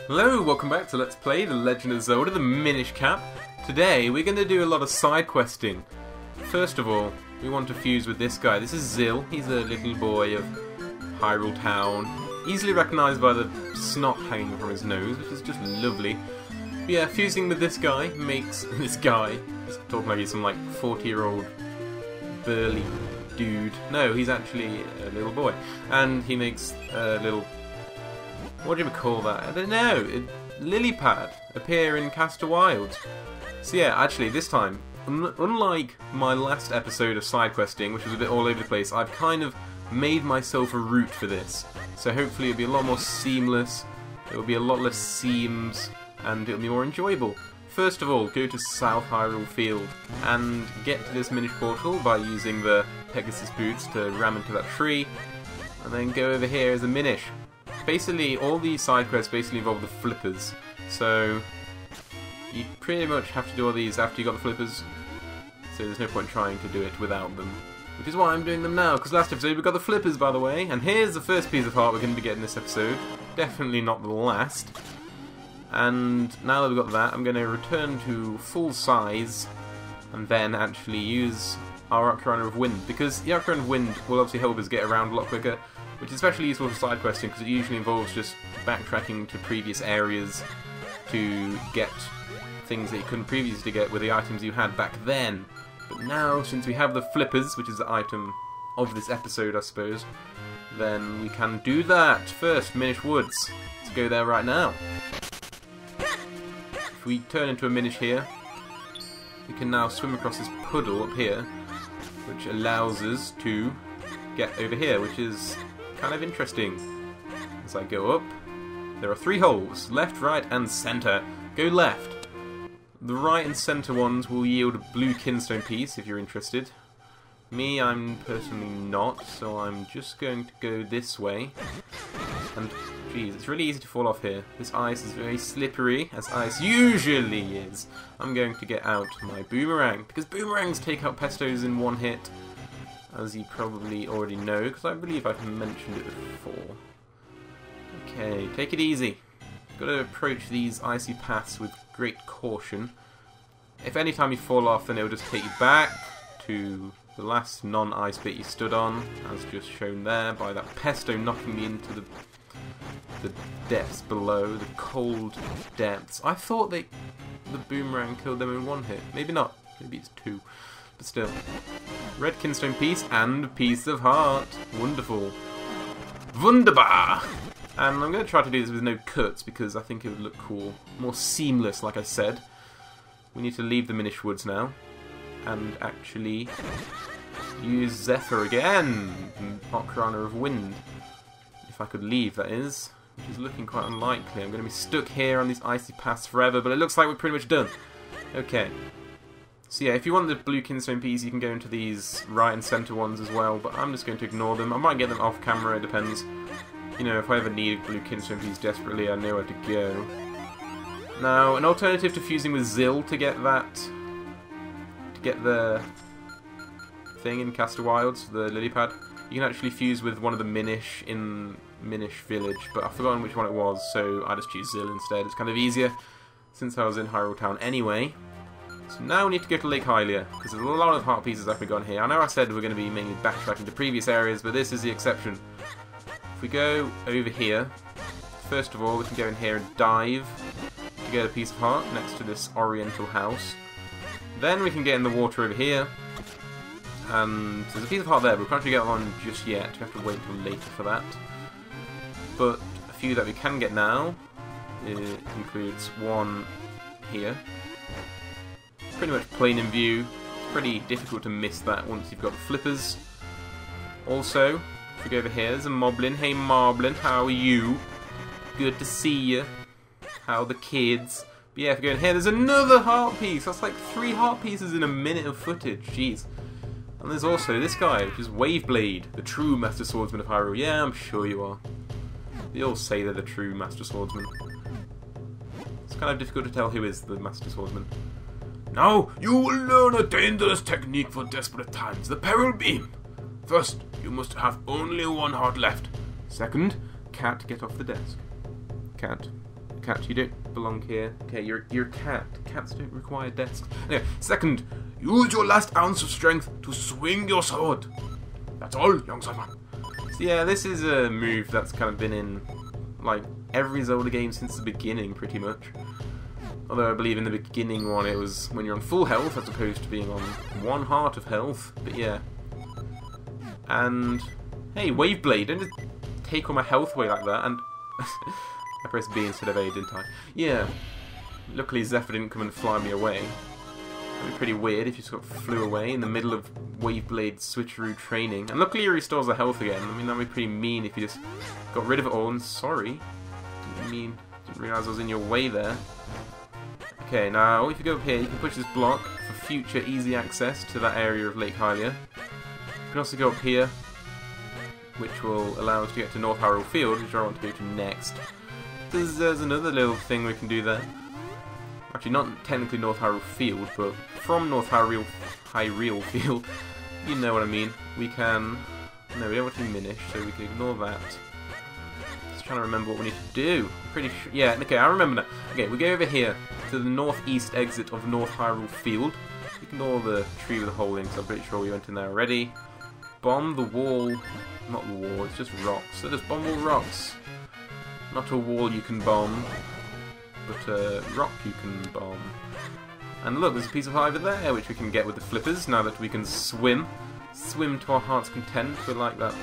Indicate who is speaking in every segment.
Speaker 1: Hello, welcome back to Let's Play The Legend of Zelda, the Minish Cap. Today we're going to do a lot of side questing. First of all, we want to fuse with this guy. This is Zil. He's a little boy of Hyrule Town. Easily recognised by the snot hanging from his nose, which is just lovely. But yeah, fusing with this guy makes this guy, just talking like he's some like 40-year-old burly dude. No, he's actually a little boy. And he makes a little... what do we call that? I don't know. Lily pad appear in Castor Wilds. So yeah, actually this time, unlike my last episode of side questing, which was a bit all over the place, I've kind of made myself a route for this. So hopefully it'll be a lot more seamless, it will be a lot less seams, and it'll be more enjoyable. First of all, go to South Hyrule Field and get to this Minish portal by using the Pegasus boots to ram into that tree, and then go over here as a Minish. Basically, all these side quests basically involve the flippers, so you pretty much have to do all these after you got the flippers, so there's no point trying to do it without them. Which is why I'm doing them now, because last episode we got the flippers, by the way, and here's the first piece of heart we're going to be getting this episode. Definitely not the last. And now that we've got that, I'm going to return to full size, and then actually use our Ocarina of Wind, because the Ocarina of Wind will obviously help us get around a lot quicker, which is especially useful for side questing because it usually involves just backtracking to previous areas to get things that you couldn't previously get with the items you had back then. But now, since we have the flippers, which is the item of this episode, I suppose, then we can do that. First, Minish Woods. Let's go there right now. If we turn into a Minish here, we can now swim across this puddle up here, which allows us to get over here, which is kind of interesting. As I go up, there are 3 holes, left, right and centre. Go left. The right and centre ones will yield a blue Kinstone piece if you're interested. Me, I'm personally not, so I'm just going to go this way. And geez, it's really easy to fall off here. This ice is very slippery, as ice usually is. I'm going to get out my boomerang, because boomerangs take out pestos in one hit, as you probably already know, because I believe I've mentioned it before. Okay, take it easy. Got to approach these icy paths with great caution. If any time you fall off, then it will just take you back to the last non-ice bit you stood on, as just shown there by that pesto knocking me into the depths below, the cold depths. I thought the boomerang killed them in one hit. Maybe not. Maybe it's 2. But still. Red Kinstone piece and a piece of heart. Wonderful. Wunderbar! And I'm going to try to do this with no cuts because I think it would look cool. More seamless, like I said. We need to leave the Minish Woods now. And actually use Zephyr again. Ocarina of Wind. If I could leave, that is. Which is looking quite unlikely. I'm going to be stuck here on these icy paths forever, but it looks like we're pretty much done. Okay. So yeah, if you want the blue Kinstone piece, you can go into these right and centre ones as well, but I'm just going to ignore them. I might get them off camera, it depends. You know, if I ever need a blue Kinstone piece desperately, I know where to go. Now, an alternative to fusing with Zil to get that... to get the thing in Castor Wilds, the lily pad, you can actually fuse with one of the Minish in Minish Village, but I've forgotten which one it was, so I just choose Zil instead. It's kind of easier, since I was in Hyrule Town anyway. So now we need to go to Lake Hylia, because there's a lot of heart pieces that we've got here. I know I said we're going to be mainly backtracking to previous areas, but this is the exception. If we go over here, first of all we can go in here and dive to get a piece of heart next to this oriental house. Then we can get in the water over here, and there's a piece of heart there, but we can't actually get one just yet. We have to wait until later for that. But a few that we can get now, it includes one here. Pretty much plain in view. It's pretty difficult to miss that once you've got the flippers. Also, if we go over here, there's a Moblin. Hey Moblin, how are you? Good to see you. How are the kids? But yeah, if we go in here, there's another heart piece. That's like 3 heart pieces in a minute of footage. Jeez. And there's also this guy, which is Waveblade, the true Master Swordsman of Hyrule. Yeah, I'm sure you are. They all say they're the true Master Swordsman. It's kind of difficult to tell who is the Master Swordsman. Now, you will learn a dangerous technique for desperate times, the Peril Beam. First, you must have only 1 heart left. Second, cat, get off the desk. Cat. cat. You don't belong here. Okay, you're a cat. Cats don't require desks. Anyway, second, use your last ounce of strength to swing your sword. That's all, young swordman. So yeah, this is a move that's kind of been in like every Zelda game since the beginning, pretty much. Although I believe in the beginning one, it was when you're on full health as opposed to being on 1 heart of health. But yeah. And hey, Wave Blade, don't just take all my health away like that. And I pressed B instead of A, didn't I? Yeah. Luckily Zephyr didn't come and fly me away. That'd be pretty weird if you sort of flew away in the middle of Wave Blade switcheroo training. And luckily it restores the health again. I mean, that'd be pretty mean if you just got rid of it all. And sorry, didn't realise I was in your way there. Okay, now if you go up here, you can push this block for future easy access to that area of Lake Hylia. You can also go up here, which will allow us to get to North Hyrule Field, which I want to go to next. There's another little thing we can do there. Actually, not technically North Hyrule Field, but from North Hyrule Field, you know what I mean. We can... No, we don't want to Minish, so we can ignore that. Just trying to remember what we need to do. Pretty sure... Yeah, okay, I remember now. Okay, we go over here to the northeast exit of North Hyrule Field. Ignore the tree with the hole in, because I'm pretty sure we went in there already. Bomb the wall... Not the wall, it's just rocks. So just bomb all rocks. Not a wall you can bomb, but a rock you can bomb. And look, there's a piece of over there which we can get with the flippers now that we can swim. Swim to our heart's content. We're like that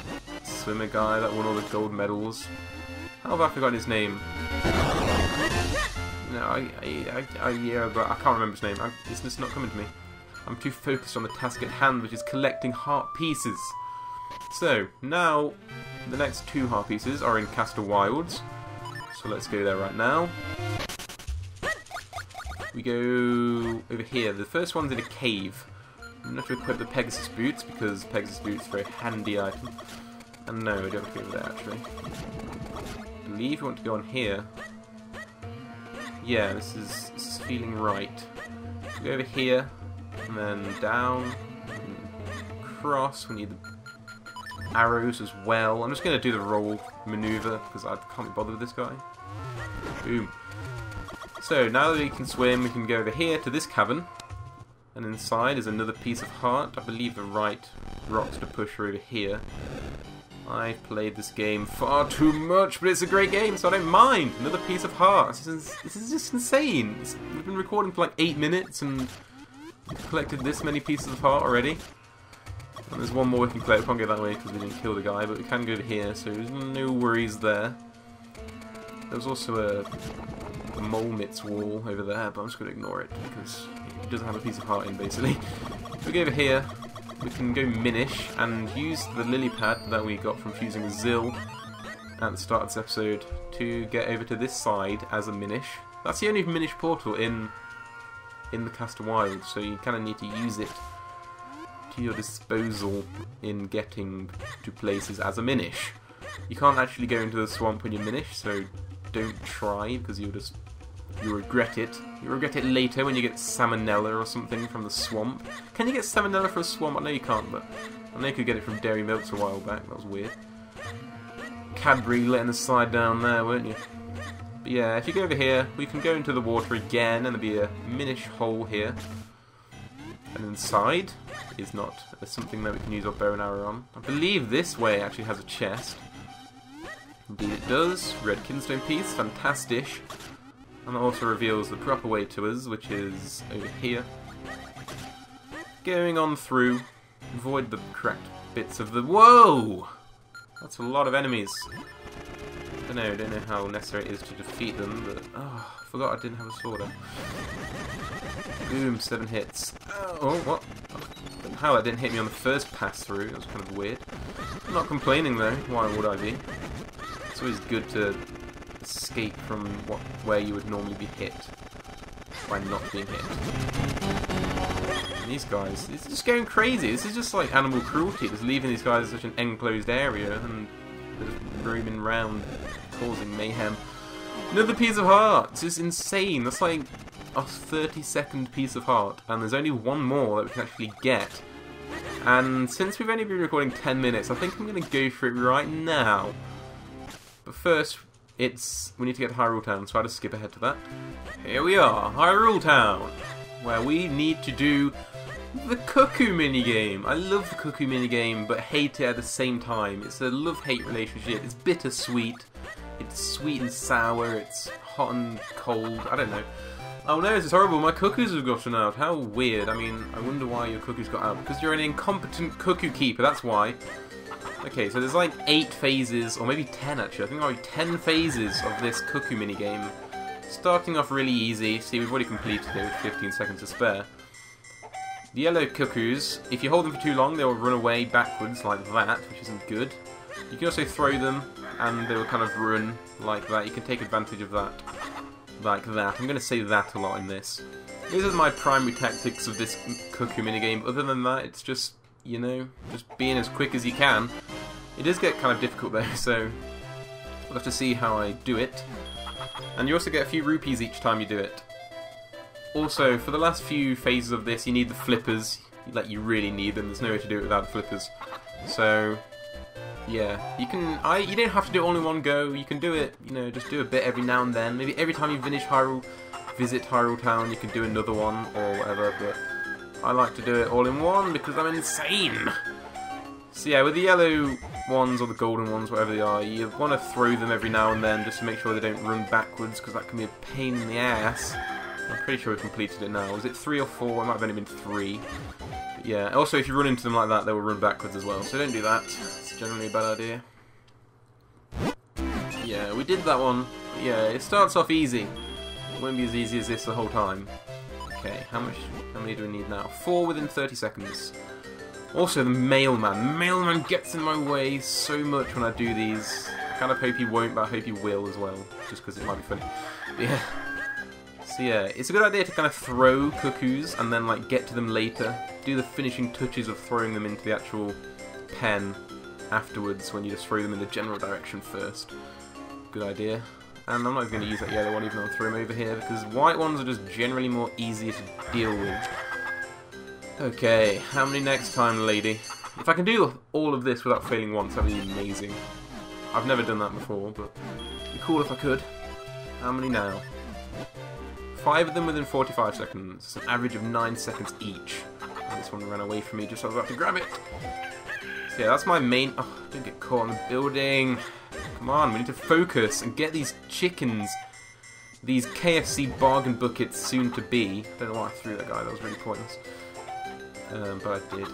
Speaker 1: swimmer guy that won all the gold medals. How have I forgotten his name? No, yeah, but I can't remember his name. It's just not coming to me. I'm too focused on the task at hand, which is collecting heart pieces. So, now, the next 2 heart pieces are in Castor Wilds. So let's go there right now. We go over here. The first one's in a cave. I'm not going to equip the Pegasus boots because Pegasus boots are a very handy item. And no, we don't have to go over there actually. I believe we want to go on here. Yeah, this is feeling right. We go over here, and then down, and across. We need the arrows as well. I'm just going to do the roll maneuver because I can't be bothered with this guy. Boom. So now that we can swim, we can go over here to this cavern, and inside is another piece of heart. I believe the right rocks to push are over here. I've played this game far too much, but it's a great game, so I don't mind. Another piece of heart. This is just insane. We've been recording for like 8 minutes, and we've collected this many pieces of heart already. And there's one more we can collect. We can't go that way because we didn't kill the guy, but we can go over here, so there's no worries there. There's also a mole mitts wall over there, but I'm just going to ignore it because it doesn't have a piece of heart in, basically. If we go over here, we can go Minish and use the lily pad that we got from fusing a Zill at the start of this episode to get over to this side as a Minish. That's the only Minish portal in the Castor Wilds, so you kind of need to use it to your disposal in getting to places as a Minish. You can't actually go into the swamp when you Minish, so don't try because you'll regret it. You'll regret it later when you get salmonella or something from the swamp. Can you get salmonella from a swamp? I know you can't, but I know you could get it from Dairy Milks a while back. That was weird. Cadbury letting us slide down there, weren't you? But yeah, if you go over here, we can go into the water again, and there'll be a Minish hole here. And inside is not something that we can use our bow and arrow on. I believe this way actually has a chest. Indeed it does. Red Kinstone piece, fantastic. And that also reveals the proper way to us, which is over here. Going on through, avoid the cracked bits of the... Whoa! That's a lot of enemies. I don't know how necessary it is to defeat them, but... Oh, I forgot I didn't have a sword up. Boom, 7 hits. Oh, what? I don't know how that didn't hit me on the first pass through, that was kind of weird. I'm not complaining though, why would I be? It's always good to escape from where you would normally be hit by not being hit. And these guys, it's just going crazy. This is just like animal cruelty, just leaving these guys in such an enclosed area and they're just roaming around causing mayhem. Another piece of heart! It's just insane. That's like a 30-second piece of heart, and there's only one more that we can actually get. And since we've only been recording 10 minutes, I think I'm going to go for it right now. But first, we need to get to Hyrule Town, so I'll just skip ahead to that. Here we are, Hyrule Town, where we need to do the Cuckoo minigame. I love the Cuckoo minigame, but hate it at the same time. It's a love-hate relationship. It's bittersweet. It's sweet and sour. It's hot and cold. I don't know. Oh no, this is horrible. My cuckoos have gotten out. How weird. I mean, I wonder why your cuckoos got out. Because you're an incompetent cuckoo keeper. That's why. Okay, so there's like 8 phases, or maybe 10 actually. I think there are 10 phases of this Cuckoo minigame. Starting off really easy. See, we've already completed it with 15 seconds to spare. The yellow cuckoos, if you hold them for too long, they will run away backwards like that, which isn't good. You can also throw them, and they will kind of run like that. You can take advantage of that, like that. I'm going to say that a lot in this. These are my primary tactics of this Cuckoo minigame. Other than that, it's just, you know, just being as quick as you can. It does get kind of difficult though, so we'll have to see how I do it. And you also get a few rupees each time you do it. Also, for the last few phases of this, you need the flippers. Like, you really need them. There's no way to do it without flippers. So, yeah, you don't have to do it all in one go. You can do it, you know, just do a bit every now and then. Maybe every time you visit Hyrule Town, you can do another one or whatever. But I like to do it all in one because I'm insane. So yeah, with the yellow ones or the golden ones, whatever they are, you want to throw them every now and then just to make sure they don't run backwards because that can be a pain in the ass. I'm pretty sure we completed it now. Was it 3 or 4? It might have only been 3. But yeah, also if you run into them like that, they will run backwards as well. So don't do that. It's generally a bad idea. Yeah, we did that one. But yeah, it starts off easy. It won't be as easy as this the whole time. Okay, how many do we need now? 4 within 30 seconds. Also, the mailman. The mailman gets in my way so much when I do these. I kind of hope he won't, but I hope he will as well. Just because it might be funny. But yeah. So yeah, it's a good idea to kind of throw cuckoos and then like get to them later. Do the finishing touches of throwing them into the actual pen afterwards when you just throw them in the general direction first. Good idea. And I'm not even going to use that yellow one even though I'll throw them over here because white ones are just generally more easier to deal with. Okay, how many next time, lady? If I can do all of this without failing once, that would be amazing. I've never done that before, but it'd be cool if I could. How many now? 5 of them within 45 seconds. It's an average of 9 seconds each. And this one ran away from me just as I was about to grab it. So yeah, that's my main... Oh, don't get caught on the building. Come on, we need to focus and get these chickens. These KFC bargain buckets soon to be. I don't know why I threw that guy, that was really pointless. But I did.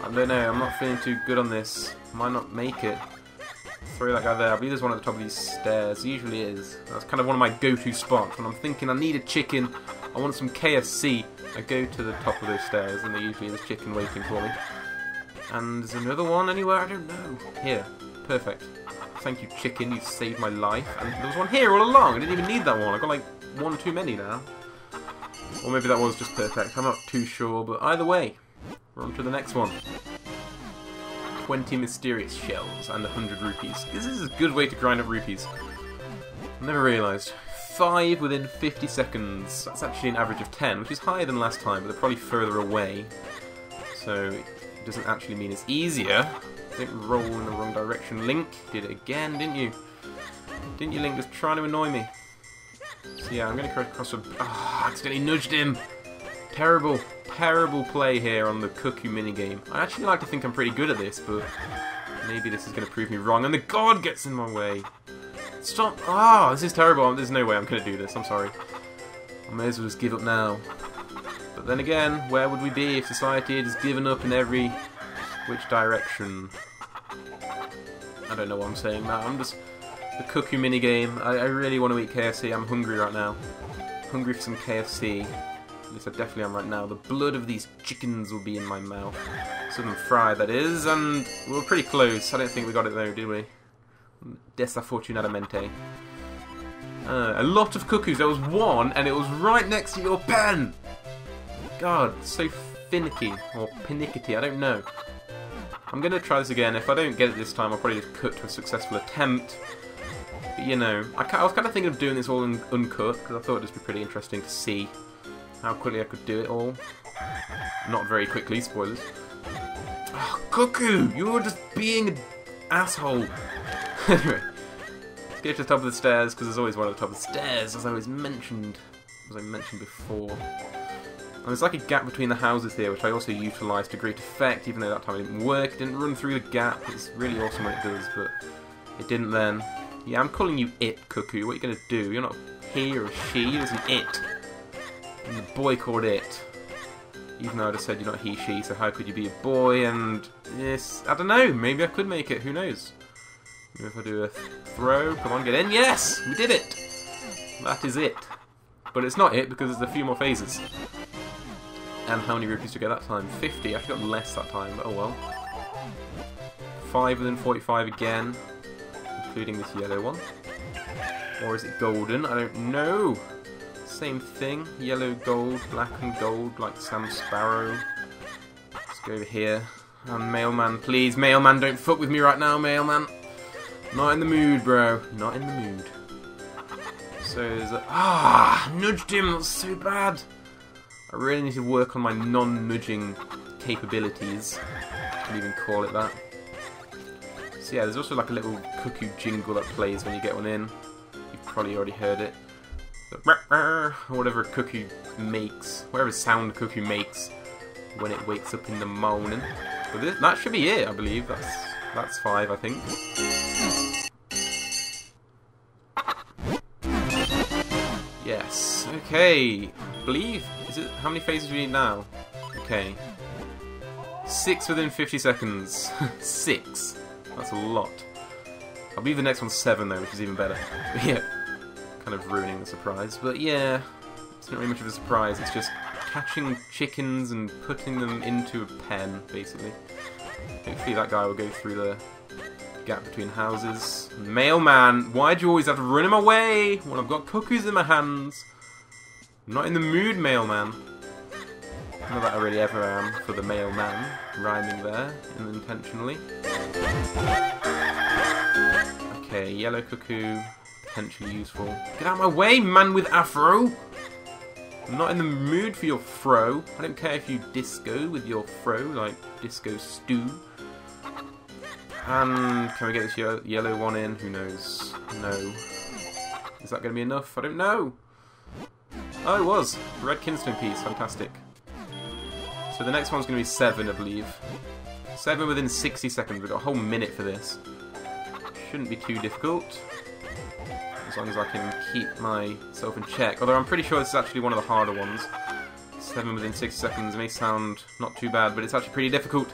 Speaker 1: I don't know, I'm not feeling too good on this. Might not make it. Throw that guy there. I believe there's one at the top of these stairs. Usually is. That's kind of one of my go-to spots. When I'm thinking I need a chicken, I want some KFC, I go to the top of those stairs and there usually is chicken waiting for me. And there's another one anywhere? I don't know. Here. Perfect. Thank you, chicken. You saved my life. And there was one here all along. I didn't even need that one. I got like 1 too many now. Or maybe that was just perfect. I'm not too sure. But either way, we're on to the next one. 20 mysterious shells and 100 rupees. This is a good way to grind up rupees. I never realised. 5 within 50 seconds. That's actually an average of 10, which is higher than last time, but they're probably further away. So it doesn't actually mean it's easier. Don't roll in the wrong direction. Link, did it again, didn't you? Didn't you, Link? Just trying to annoy me. So yeah, I'm going to cross a... Oh, I accidentally nudged him. Terrible, terrible play here on the Cuckoo minigame. I actually like to think I'm pretty good at this, but maybe this is going to prove me wrong. And the god gets in my way. Stop. Ah, this is terrible. There's no way I'm going to do this. I'm sorry. I may as well just give up now. But then again, where would we be if society had just given up in every which direction? I don't know what I'm saying now. I'm just... The Cuckoo minigame. I really want to eat KFC. I'm hungry right now. Hungry for some KFC. At least I definitely am right now. The blood of these chickens will be in my mouth. Some of them fried, that is. And we were pretty close. I don't think we got it though, did we? Desafortunadamente. A lot of cuckoos. There was one, and it was right next to your pen! God, so finicky. Or pinickety, I don't know. I'm going to try this again. If I don't get it this time, I'll probably just cut to a successful attempt. But, you know, I was kind of thinking of doing this all uncut, because I thought it'd just be pretty interesting to see how quickly I could do it all. Not very quickly, spoilers. Oh, Cuckoo! You're just being an asshole. Anyway. go to the top of the stairs, because there's always one at the top of the stairs, as I mentioned before. And there's like a gap between the houses here, which I also utilised to great effect, even though that time it didn't work. It didn't run through the gap. It's really awesome when it does, but it didn't then. Yeah, I'm calling you it, Cuckoo. What are you going to do? You're not he or she, you're just an it. And the boy called it. Even though I just said you're not he, she, so how could you be a boy? And yes, I don't know, maybe I could make it, who knows? Maybe if I do a throw, come on, get in, yes! We did it! That is it. But it's not it, because there's a few more phases. And how many rupees did I get that time? 50, I actually got less that time, but oh well. 5 within 45 again, including this yellow one. Or is it golden? I don't know. Same thing, yellow, gold, black and gold, like Sam Sparrow. Let's go over here. And Mailman, please, Mailman, don't fuck with me right now, Mailman. Not in the mood, bro. Not in the mood. So there's a... nudged him, that's so bad. I really need to work on my non-nudging capabilities. I can even call it that. So yeah, there's also like a little cuckoo jingle that plays when you get one in. You've probably already heard it. Or whatever a cuckoo makes, whatever sound a cuckoo makes when it wakes up in the morning. But that should be it, I believe. That's 5, I think. Yes. Okay. I believe. Is it? How many phases do we need now? Okay. 6 within 50 seconds. 6. That's a lot. I believe the next one's 7 though, which is even better. But yeah. Kind of ruining the surprise, but yeah, it's not really much of a surprise, it's just catching chickens and putting them into a pen, basically. Hopefully that guy will go through the gap between houses. Mailman, why do you always have to run him away when I've got cookies in my hands? I'm not in the mood, Mailman. Not that I really ever am for the mailman, rhyming there, unintentionally. Okay, yellow cuckoo. Potentially useful. Get out of my way, man with afro! I'm not in the mood for your fro. I don't care if you disco with your fro, like disco stew. And can we get this yellow one in? Who knows? No. Is that going to be enough? I don't know. Oh, it was. Red Kinstone piece. Fantastic. So the next one's going to be 7, I believe. 7 within 60 seconds. We've got a whole minute for this. Shouldn't be too difficult. As long as I can keep myself in check. Although I'm pretty sure this is actually one of the harder ones. 7 within 60 seconds may sound not too bad, but it's actually pretty difficult.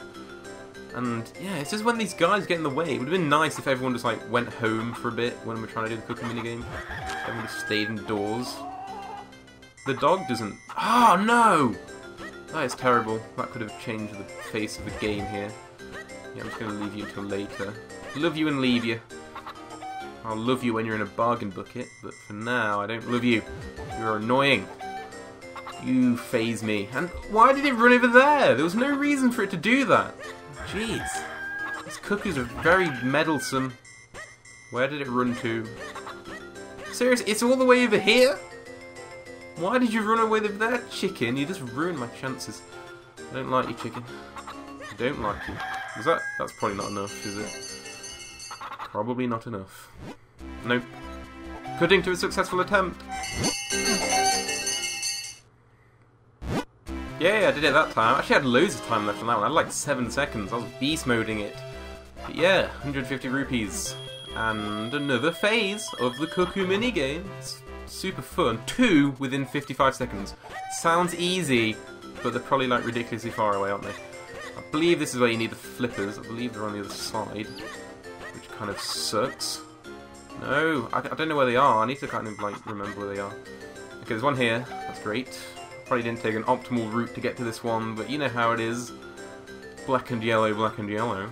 Speaker 1: And yeah, it's just when these guys get in the way. It would have been nice if everyone just like went home for a bit when we're trying to do the cooking minigame. Everyone just stayed indoors. The dog doesn't... Oh no! That is terrible. That could have changed the face of the game here. Yeah, I'm just going to leave you until later. Love you and leave you. I'll love you when you're in a bargain bucket, but for now, I don't love you. You're annoying. You phase me. And why did it run over there? There was no reason for it to do that. Jeez. These cookies are very meddlesome. Where did it run to? Seriously, it's all the way over here? Why did you run away over there, chicken? You just ruined my chances. I don't like you, chicken. I don't like you. That's probably not enough, is it? Probably not enough. Nope. Cutting to a successful attempt. Yeah, I did it that time. I actually had loads of time left on that one. I had like 7 seconds. I was beast moding it. But yeah, 150 rupees. And another phase of the Cuckoo minigame. It's super fun. 2 within 55 seconds. Sounds easy, but they're probably like ridiculously far away, aren't they? I believe this is where you need the flippers. I believe they're on the other side. Which kind of sucks. No, I don't know where they are. I need to kind of like remember where they are. Okay, there's one here. That's great. Probably didn't take an optimal route to get to this one, but you know how it is. Black and yellow, black and yellow.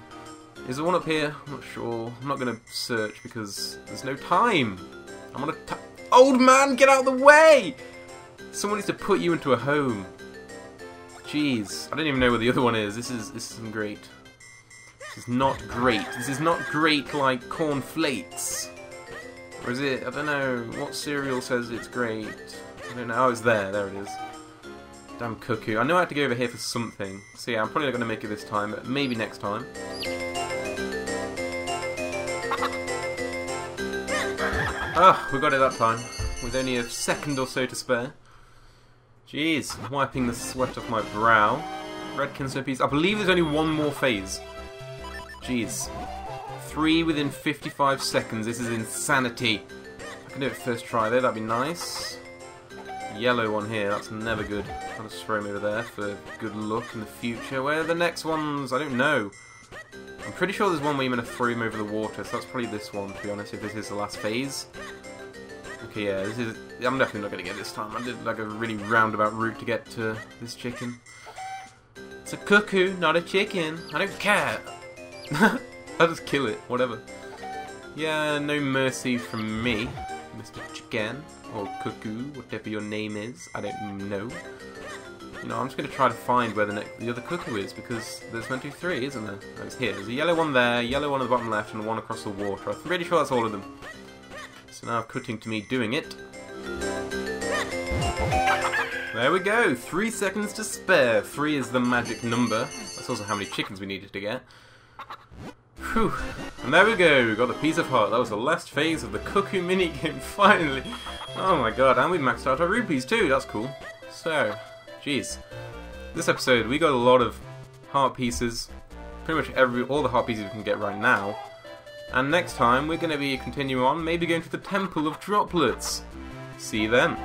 Speaker 1: Is there one up here? I'm not sure. I'm not going to search because there's no time. I'm on a old man, get out of the way! Someone needs to put you into a home. Jeez, I don't even know where the other one is. This isn't great. This is not great. This is not great like corn flakes. Or is it? I don't know. What cereal says it's great? I don't know. Oh, it's there. There it is. Damn cuckoo. I know I have to go over here for something. So yeah, I'm probably not going to make it this time, but maybe next time. Ah, we got it that time, with only a second or so to spare. Jeez, I'm wiping the sweat off my brow. Red Kinstone piece. I believe there's only one more phase. Jeez. 3 within 55 seconds. This is insanity. I can do it first try there, that'd be nice. Yellow one here, that's never good. I'll just throw him over there for good luck in the future. Where are the next ones? I don't know. I'm pretty sure there's one where you're going to throw him over the water, so that's probably this one, to be honest, if this is the last phase. Okay, yeah, this is... I'm definitely not going to get this time. I did like a really roundabout route to get to this chicken. It's a cuckoo, not a chicken. I don't care. I'll just kill it, whatever. Yeah, no mercy from me, Mr. Chicken, or Cuckoo, whatever your name is. I don't know. You know, I'm just going to try to find where the other cuckoo is, because there's 1, 2, 3, isn't there? Oh, it's here. There's a yellow one there, yellow one on the bottom left, and one across the water. I'm pretty sure that's all of them. So now cutting to me doing it. There we go, 3 seconds to spare. 3 is the magic number. That's also how many chickens we needed to get. Whew. And there we go, we got the piece of heart. That was the last phase of the cuckoo minigame, finally. Oh my god, and we maxed out our rupees too, that's cool. So, jeez. This episode, we got a lot of heart pieces. Pretty much all the heart pieces we can get right now. And next time, we're going to be continuing on, maybe going to the Temple of Droplets. See you then.